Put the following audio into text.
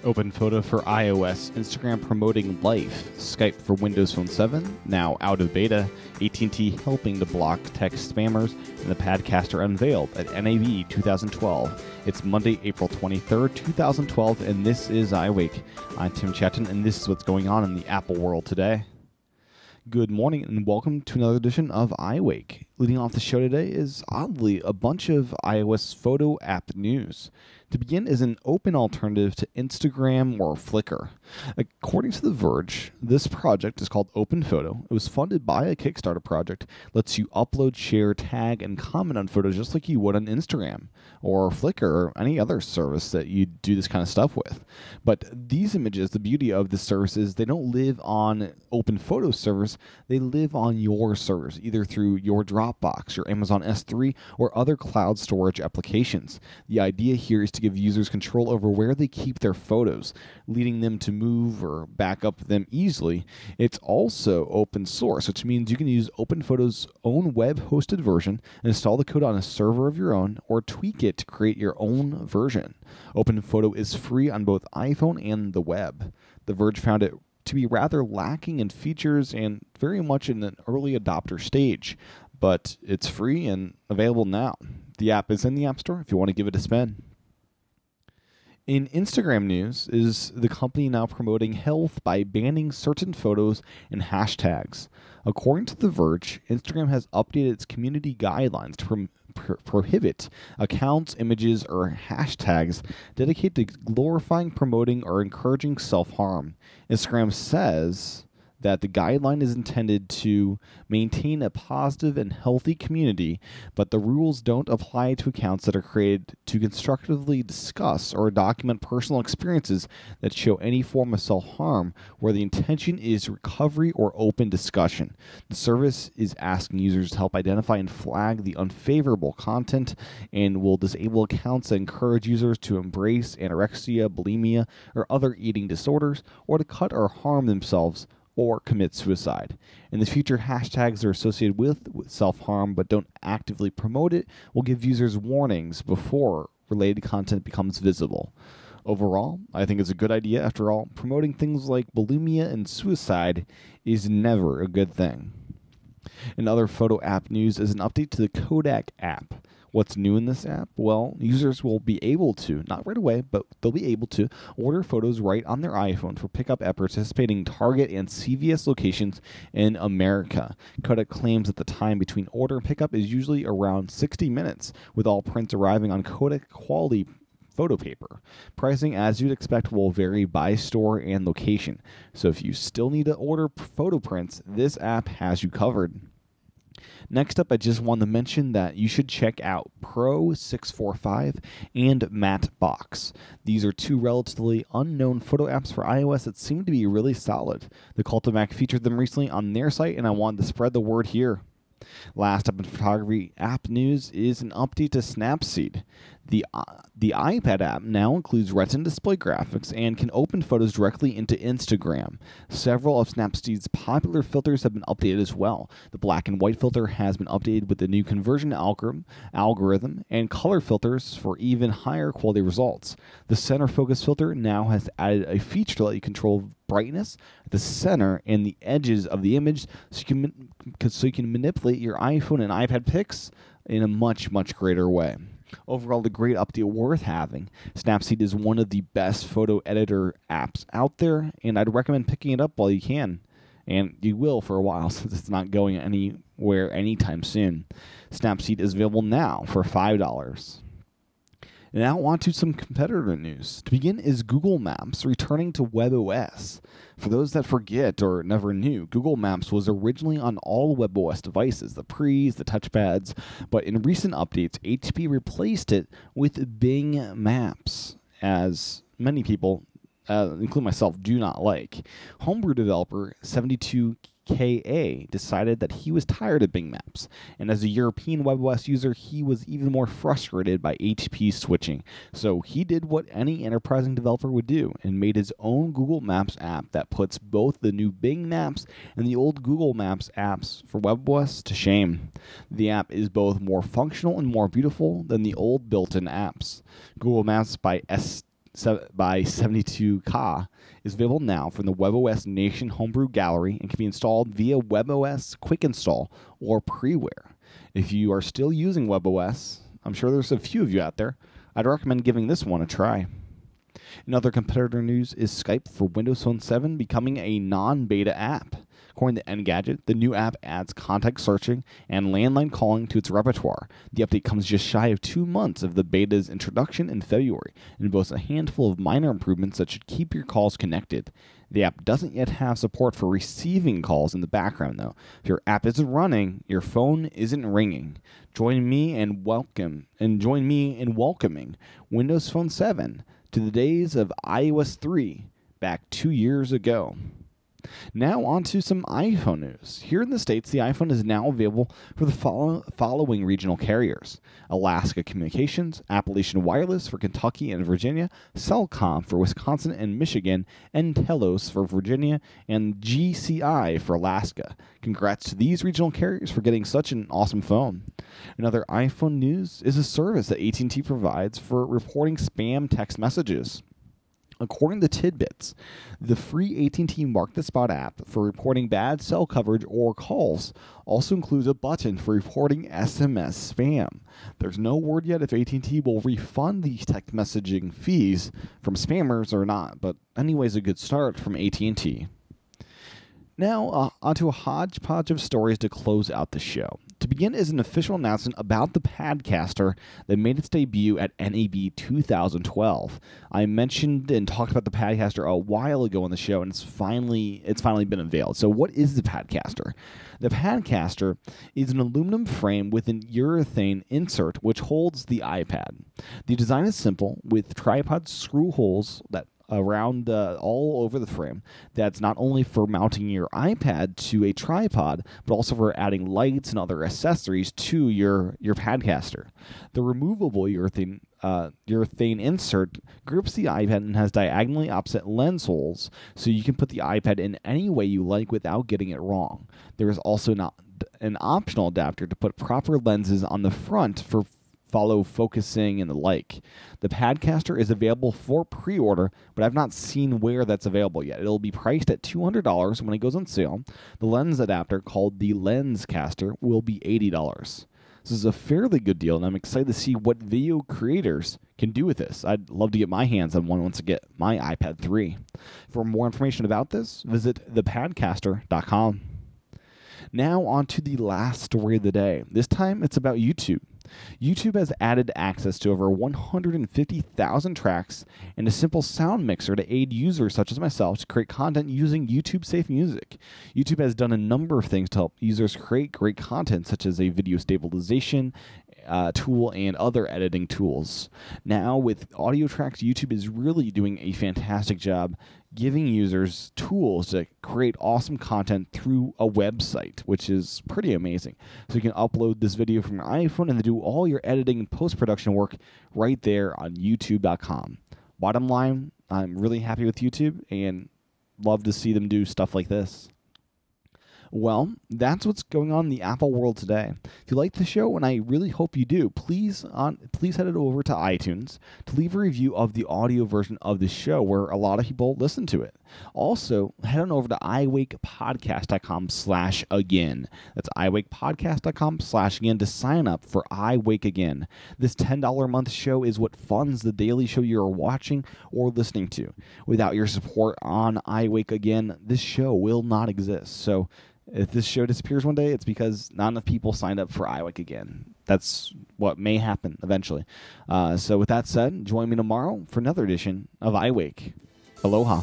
Open Photo for iOS, Instagram promoting Life, Skype for Windows Phone 7, now out of beta, AT&T helping to block text spammers, and the Padcaster unveiled at NAB 2012. It's Monday, April 23rd, 2012, and this is iWake. I'm Tim Chaten, and this is what's going on in the Apple world today. Good morning, and welcome to another edition of iWake. Leading off the show today is, oddly, a bunch of iOS photo app news. To begin is an open alternative to Instagram or Flickr. According to The Verge, this project is called Open Photo. It was funded by a Kickstarter project, lets you upload, share, tag, and comment on photos just like you would on Instagram or Flickr or any other service that you do this kind of stuff with. But these images, the beauty of this service is they don't live on Open Photo servers, they live on your servers, either through your Dropbox, your Amazon S3, or other cloud storage applications. The idea here is to give users control over where they keep their photos, leading them to move or back up them easily. It's also open source, which means you can use Open Photo's own web-hosted version and install the code on a server of your own or tweak it to create your own version. Open Photo is free on both iPhone and the web. The Verge found it to be rather lacking in features and very much in an early adopter stage, but it's free and available now. The app is in the App Store if you want to give it a spin. In Instagram news, is the company now promoting health by banning certain photos and hashtags. According to The Verge, Instagram has updated its community guidelines to prohibit accounts, images, or hashtags dedicated to glorifying, promoting, or encouraging self-harm. Instagram says that the guideline is intended to maintain a positive and healthy community, but the rules don't apply to accounts that are created to constructively discuss or document personal experiences that show any form of self-harm where the intention is recovery or open discussion. The service is asking users to help identify and flag the unfavorable content and will disable accounts that encourage users to embrace anorexia, bulimia, or other eating disorders, or to cut or harm themselves or commit suicide. In the future, hashtags are associated with self-harm but don't actively promote it will give users warnings before related content becomes visible. Overall, I think it's a good idea. After all, promoting things like bulimia and suicide is never a good thing. In other photo app news is an update to the Kodak app. What's new in this app? Well, users will be able to, not right away, but they'll be able to order photos right on their iPhone for pickup at participating Target and CVS locations in America. Kodak claims that the time between order and pickup is usually around 60 minutes, with all prints arriving on Kodak quality photo paper. Pricing, as you'd expect, will vary by store and location. So if you still need to order photo prints, this app has you covered. Next up, I just want to mention that you should check out Pro 645 and Mattbox. These are two relatively unknown photo apps for iOS that seem to be really solid. The Cult of Mac featured them recently on their site, and I wanted to spread the word here. Last up in photography app news is an update to Snapseed. The iPad app now includes Retina display graphics and can open photos directly into Instagram. Several of Snapseed's popular filters have been updated as well. The black and white filter has been updated with the new conversion algorithm and color filters for even higher quality results. The center focus filter now has added a feature to let you control brightness at the center and the edges of the image so you can manipulate your iPhone and iPad pics in a much greater way. Overall, a great update worth having. Snapseed is one of the best photo editor apps out there, and I'd recommend picking it up while you can. And you will for a while, since it's not going anywhere anytime soon. Snapseed is available now for $5. Now on to some competitor news. To begin is Google Maps returning to WebOS. For those that forget or never knew, Google Maps was originally on all WebOS devices, the Pres, the touchpads, but in recent updates, HP replaced it with Bing Maps, as many people, including myself, do not like. Homebrew developer 72KA decided that he was tired of Bing Maps, and as a European WebOS user, he was even more frustrated by HP switching. So he did what any enterprising developer would do and made his own Google Maps app that puts both the new Bing Maps and the old Google Maps apps for WebOS to shame. The app is both more functional and more beautiful than the old built-in apps. Google Maps by by 72K is available now from the WebOS Nation Homebrew Gallery and can be installed via WebOS Quick Install or Preware. If you are still using WebOS, I'm sure there's a few of you out there, I'd recommend giving this one a try. In other competitor news is Skype for Windows Phone 7 becoming a non-beta app. According to Engadget, the new app adds contact searching and landline calling to its repertoire. The update comes just shy of 2 months of the beta's introduction in February and boasts a handful of minor improvements that should keep your calls connected. The app doesn't yet have support for receiving calls in the background, though. If your app isn't running, your phone isn't ringing. Join me in welcoming Windows Phone 7 to the days of iOS 3 back 2 years ago. Now on to some iPhone news. Here in the States, the iPhone is now available for the following regional carriers: Alaska Communications, Appalachian Wireless for Kentucky and Virginia, Cellcom for Wisconsin and Michigan, and Telos for Virginia, and GCI for Alaska. Congrats to these regional carriers for getting such an awesome phone. Another iPhone news is a service that AT&T provides for reporting spam text messages. According to Tidbits, the free AT&T Mark the Spot app for reporting bad cell coverage or calls also includes a button for reporting SMS spam. There's no word yet if AT&T will refund these text messaging fees from spammers or not, but anyways, a good start from AT&T. Now, onto a hodgepodge of stories to close out the show. To begin is an official announcement about the Padcaster that made its debut at NAB 2012. I mentioned and talked about the Padcaster a while ago on the show, and it's finally been unveiled. So what is the Padcaster? The Padcaster is an aluminum frame with an urethane insert which holds the iPad. The design is simple, with tripod screw holes that around all over the frame. That's not only for mounting your iPad to a tripod, but also for adding lights and other accessories to your Padcaster. The removable urethane insert grips the iPad and has diagonally opposite lens holes, so you can put the iPad in any way you like without getting it wrong. There is also an optional adapter to put proper lenses on the front for follow focusing and the like. The Padcaster is available for pre-order, but I've not seen where that's available yet. It'll be priced at $200 when it goes on sale. The lens adapter, called the Lenscaster, will be $80. This is a fairly good deal, and I'm excited to see what video creators can do with this. I'd love to get my hands on one once I get my iPad 3. For more information about this, visit thepadcaster.com. Now on to the last story of the day. This time it's about YouTube. YouTube has added access to over 150,000 tracks and a simple sound mixer to aid users such as myself to create content using YouTube Safe Music. YouTube has done a number of things to help users create great content, such as a video stabilization tool and other editing tools. Now, with audio tracks, YouTube is really doing a fantastic job giving users tools to create awesome content through a website, which is pretty amazing. So you can upload this video from your iPhone and then do all your editing and post-production work right there on YouTube.com. Bottom line, I'm really happy with YouTube and love to see them do stuff like this. Well, that's what's going on in the Apple world today. If you like the show, and I really hope you do, please head it over to iTunes to leave a review of the audio version of the show, where a lot of people listen to it. Also, head on over to iWakePodcast.com/again. That's iWakePodcast.com/again to sign up for iWake Again. This $10 a month show is what funds the daily show you're watching or listening to. Without your support on iWake Again, this show will not exist. So if this show disappears one day, it's because not enough people signed up for iWake Again. That's what may happen eventually. So with that said, join me tomorrow for another edition of iWake. Aloha.